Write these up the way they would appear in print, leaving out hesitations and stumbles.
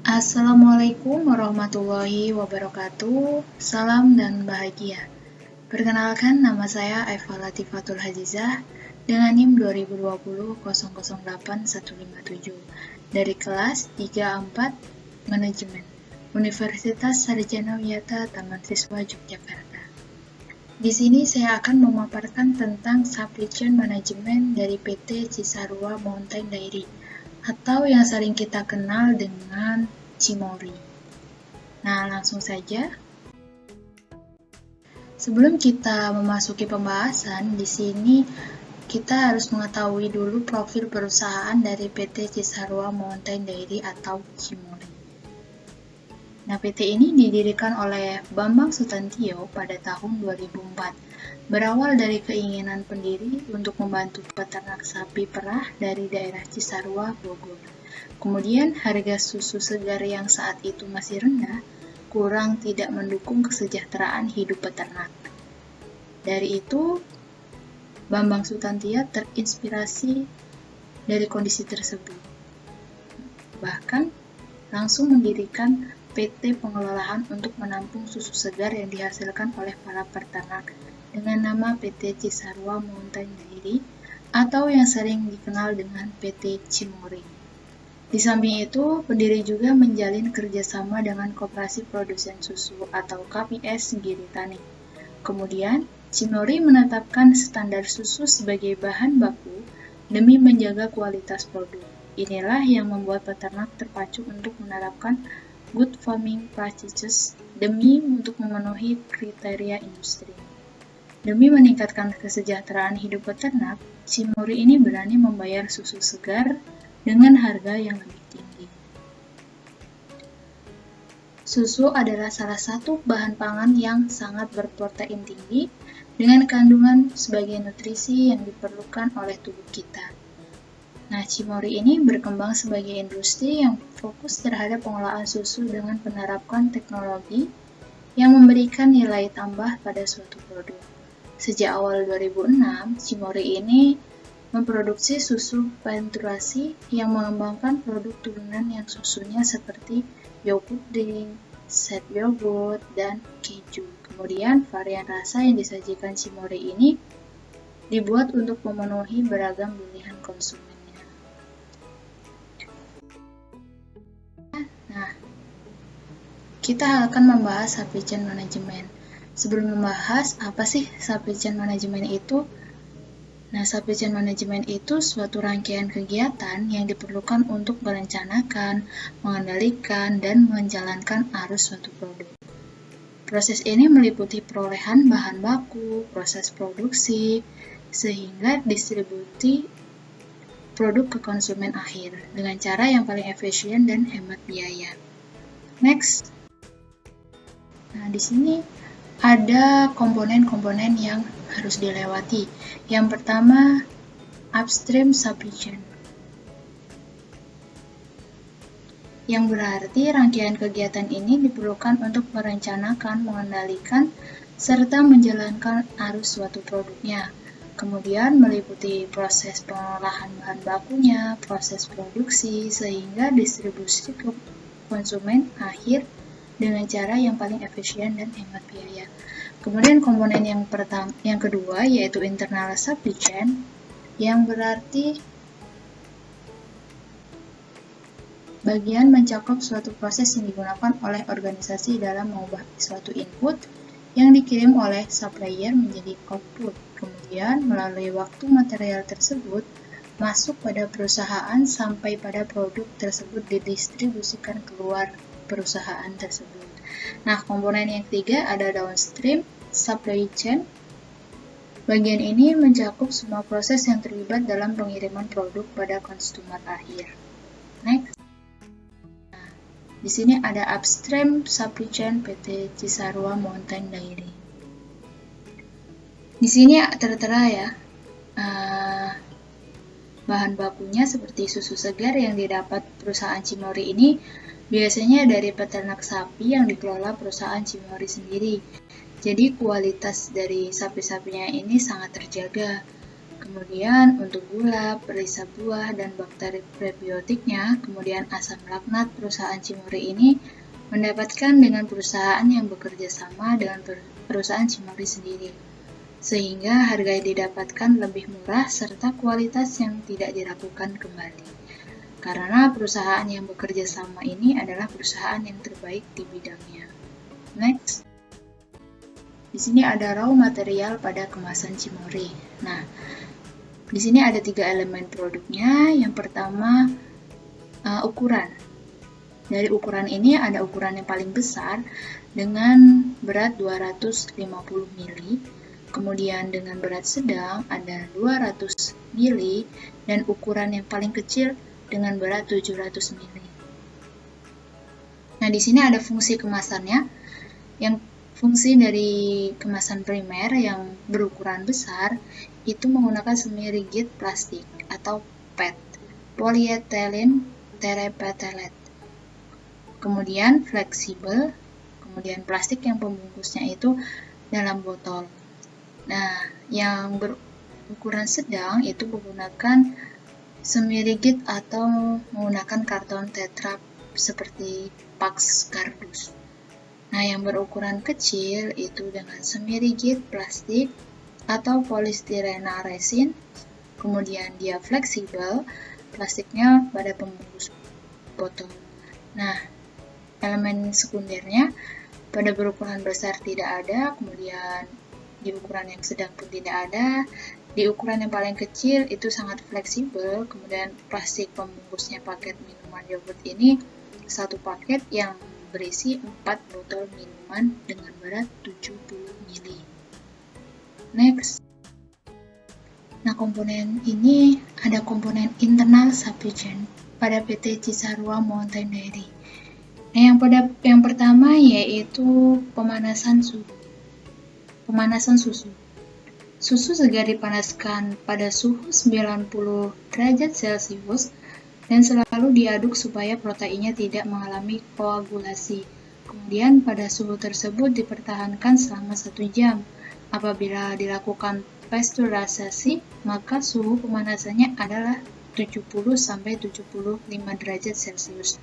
Assalamualaikum warahmatullahi wabarakatuh. Salam dan bahagia. Perkenalkan, nama saya Eva Latifatul Hazizah dengan NIM 2020008157 dari kelas 34 Manajemen Universitas Sarjana Wiyata Taman Siswa Yogyakarta. Di sini saya akan memaparkan tentang supply chain manajemen dari PT Cisarua Mountain Dairy atau yang sering kita kenal dengan Cimory. Nah, langsung saja. Sebelum kita memasuki pembahasan, di sini kita harus mengetahui dulu profil perusahaan dari PT Cisarua Mountain Dairy atau Cimory. Nah, PT ini didirikan oleh Bambang Sutantio pada tahun 2004. Berawal dari keinginan pendiri untuk membantu peternak sapi perah dari daerah Cisarua, Bogor. Kemudian harga susu segar yang saat itu masih rendah, kurang tidak mendukung kesejahteraan hidup peternak. Dari itu, Bambang Sutantio terinspirasi dari kondisi tersebut. Bahkan, langsung mendirikan PT pengelolaan untuk menampung susu segar yang dihasilkan oleh para peternak dengan nama PT Cisarua Mountain Dairy atau yang sering dikenal dengan PT Cimory. Di samping itu, pendiri juga menjalin kerjasama dengan Koperasi Produsen Susu atau KPS Giritani. Kemudian, Cimory menetapkan standar susu sebagai bahan baku demi menjaga kualitas produk. Inilah yang membuat peternak terpacu untuk menerapkan good farming practices demi untuk memenuhi kriteria industri. Demi meningkatkan kesejahteraan hidup peternak, Cimory ini berani membayar susu segar dengan harga yang lebih tinggi. Susu adalah salah satu bahan pangan yang sangat berprotein tinggi dengan kandungan sebagai nutrisi yang diperlukan oleh tubuh kita. Nah, Cimory ini berkembang sebagai industri yang fokus terhadap pengolahan susu dengan menerapkan teknologi yang memberikan nilai tambah pada suatu produk. Sejak awal 2006, Cimory ini memproduksi susu penturasi yang mengembangkan produk turunan yang susunya seperti yogurt drink, set yogurt, dan keju. Kemudian varian rasa yang disajikan Cimory ini dibuat untuk memenuhi beragam pilihan konsumennya. Nah, kita akan membahas supply chain management. Sebelum membahas apa sih supply chain management itu? Nah, supply chain management itu suatu rangkaian kegiatan yang diperlukan untuk merencanakan, mengendalikan, dan menjalankan arus suatu produk. Proses ini meliputi perolehan bahan baku, proses produksi, sehingga distribusi produk ke konsumen akhir dengan cara yang paling efisien dan hemat biaya. Next. Nah, di sini ada komponen-komponen yang harus dilewati. Yang pertama, upstream supply chain. Yang berarti rangkaian kegiatan ini diperlukan untuk merencanakan, mengendalikan, serta menjalankan arus suatu produknya. Kemudian meliputi proses pengolahan bahan bakunya, proses produksi, sehingga distribusi ke konsumen akhir dengan cara yang paling efisien dan hemat biaya. Kemudian komponen yang kedua yaitu internal supply chain, yang berarti bagian mencakup suatu proses yang digunakan oleh organisasi dalam mengubah suatu input yang dikirim oleh supplier menjadi output. Kemudian melalui waktu material tersebut masuk pada perusahaan sampai pada produk tersebut didistribusikan keluar perusahaan tersebut. Nah, komponen yang ketiga ada downstream supply chain. Bagian ini mencakup semua proses yang terlibat dalam pengiriman produk pada konsumer akhir. Next. Nah, di sini ada upstream supply chain PT Cisarua Mountain Dairy. Di sini tertera ya, bahan bakunya seperti susu segar yang didapat perusahaan Cimory ini biasanya dari peternak sapi yang dikelola perusahaan Cimory sendiri. Jadi kualitas dari sapi-sapinya ini sangat terjaga. Kemudian untuk gula, perisa buah, dan bakteri prebiotiknya, kemudian asam laknat, perusahaan Cimory ini mendapatkan dengan perusahaan yang bekerja sama dengan perusahaan Cimory sendiri, sehingga harga yang didapatkan lebih murah serta kualitas yang tidak diragukan kembali. Karena perusahaan yang bekerja sama ini adalah perusahaan yang terbaik di bidangnya. Next. Di sini ada raw material pada kemasan Cimory. Nah, di sini ada 3 elemen produknya. Yang pertama, ukuran. Dari ukuran ini ada ukuran yang paling besar dengan berat 250 mili, kemudian dengan berat sedang ada 200 mili, dan ukuran yang paling kecil dengan berat 700 mili. Nah, di sini ada fungsi kemasannya. Yang fungsi dari kemasan primer yang berukuran besar itu menggunakan semi rigid plastik atau PET, polyethylene terephthalate. Kemudian fleksibel, kemudian plastik yang pembungkusnya itu dalam botol. Nah, yang berukuran sedang itu menggunakan semi rigid atau menggunakan karton tetra seperti Pax Kardus. Nah, yang berukuran kecil itu dengan semi rigid plastik atau polistirena resin, kemudian dia fleksibel, plastiknya pada pembungkus botol. Nah, elemen sekundernya pada berukuran besar tidak ada, kemudian di ukuran yang sedang pun tidak ada, di ukuran yang paling kecil itu sangat fleksibel, kemudian plastik pembungkusnya paket minuman yogurt ini satu paket yang berisi 4 botol minuman dengan berat 70 mili. Next. Nah, komponen ini ada komponen internal supply chain pada PT Cisarua Mountain Dairy. Nah, yang pertama yaitu pemanasan susu. Susu segar dipanaskan pada suhu 90 derajat Celcius dan selalu diaduk supaya proteinnya tidak mengalami koagulasi. Kemudian pada suhu tersebut dipertahankan selama 1 jam. Apabila dilakukan pasteurisasi, maka suhu pemanasannya adalah 70-75 derajat Celcius.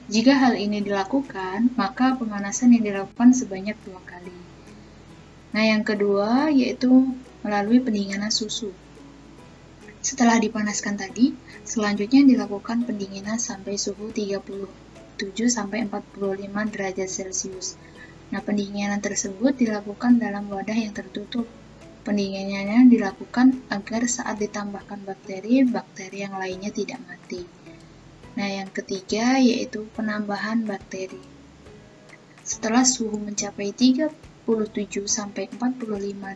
Jika hal ini dilakukan, maka pemanasan yang dilakukan sebanyak 2 kali. Nah, yang kedua yaitu melalui pendinginan susu. Setelah dipanaskan tadi, selanjutnya dilakukan pendinginan sampai suhu 37-45 derajat Celcius. Nah, pendinginan tersebut dilakukan dalam wadah yang tertutup. Pendinginannya dilakukan agar saat ditambahkan bakteri yang lainnya tidak mati. Nah, yang ketiga yaitu penambahan bakteri. Setelah suhu mencapai 37-45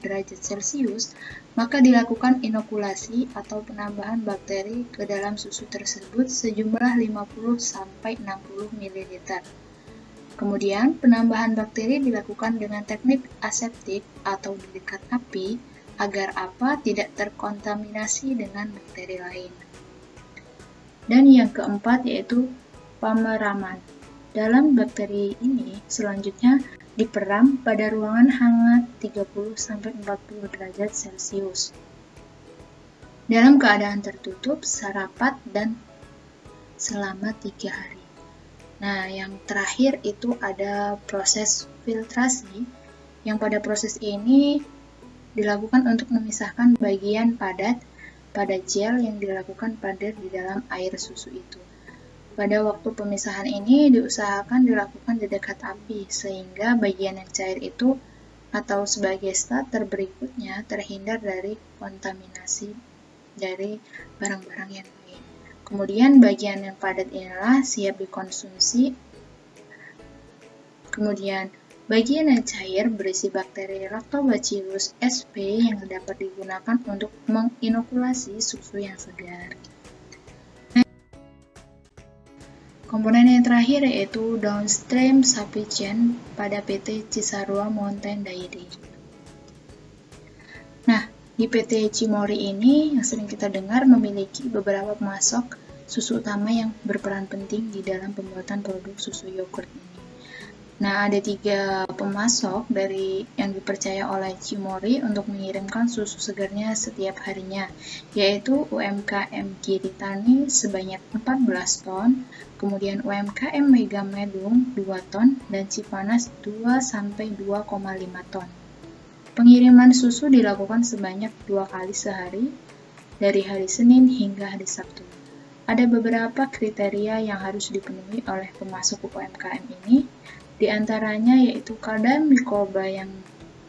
derajat Celcius, maka dilakukan inokulasi atau penambahan bakteri ke dalam susu tersebut sejumlah 50-60 ml. Kemudian, penambahan bakteri dilakukan dengan teknik aseptik atau di dekat api agar apa tidak terkontaminasi dengan bakteri lain. Dan yang keempat yaitu pemeraman. Dalam bakteri ini selanjutnya diperam pada ruangan hangat 30-40 derajat Celcius. Dalam keadaan tertutup, serapat, dan selama 3 hari. Nah, yang terakhir itu ada proses filtrasi, yang pada proses ini dilakukan untuk memisahkan bagian padat pada gel yang dilakukan pada di dalam air susu itu. Pada waktu pemisahan ini diusahakan dilakukan di dekat api, sehingga bagian yang cair itu atau sebagai starter berikutnya terhindar dari kontaminasi dari barang-barang yang lain. Kemudian bagian yang padat inilah siap dikonsumsi. Kemudian bagian yang cair berisi bakteri Lactobacillus sp yang dapat digunakan untuk menginokulasi susu yang segar. Komponen yang terakhir yaitu downstream supply chain pada PT Cisarua Mountain Dairy. Nah, di PT Cimory ini yang sering kita dengar memiliki beberapa pemasok susu utama yang berperan penting di dalam pembuatan produk susu yogurt ini. Nah, ada 3 pemasok dari yang dipercaya oleh Cimory untuk mengirimkan susu segarnya setiap harinya, yaitu UMKM Giritani sebanyak 14 ton, kemudian UMKM Megamendung 2 ton, dan Cipanas 2-2,5 ton. Pengiriman susu dilakukan sebanyak 2 kali sehari, dari hari Senin hingga hari Sabtu. Ada beberapa kriteria yang harus dipenuhi oleh pemasok UMKM ini, di antaranya yaitu kadar mikroba yang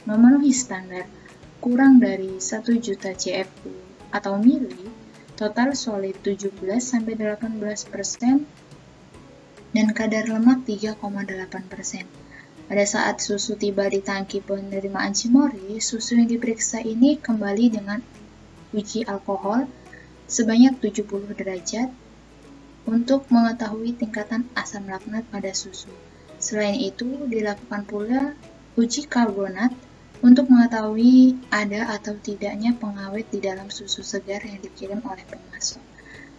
memenuhi standar kurang dari 1 juta CFU atau mili, total solid 17-18%, dan kadar lemak 3,8%. Pada saat susu tiba di tangki penerimaan Cimory, susu yang diperiksa ini kembali dengan uji alkohol sebanyak 70 derajat untuk mengetahui tingkatan asam laknat pada susu. Selain itu, dilakukan pula uji karbonat untuk mengetahui ada atau tidaknya pengawet di dalam susu segar yang dikirim oleh pemasok.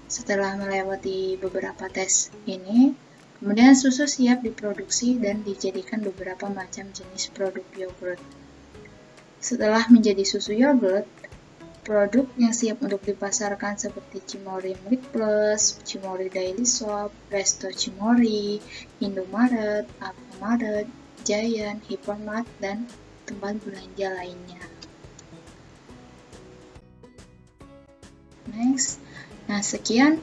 Setelah melewati beberapa tes ini, kemudian susu siap diproduksi dan dijadikan beberapa macam jenis produk yogurt. Setelah menjadi susu yogurt, produk yang siap untuk dipasarkan seperti Cimory Milk Plus, Cimory Daily Shop, Resto Cimory, Indomaret, Alfamart, Giant, Hypermart, dan tempat belanja lainnya. Next. Nah, sekian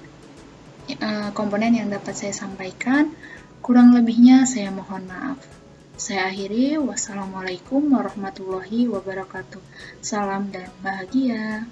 komponen yang dapat saya sampaikan. Kurang lebihnya saya mohon maaf. Saya akhiri. Wassalamualaikum warahmatullahi wabarakatuh. Salam dan bahagia.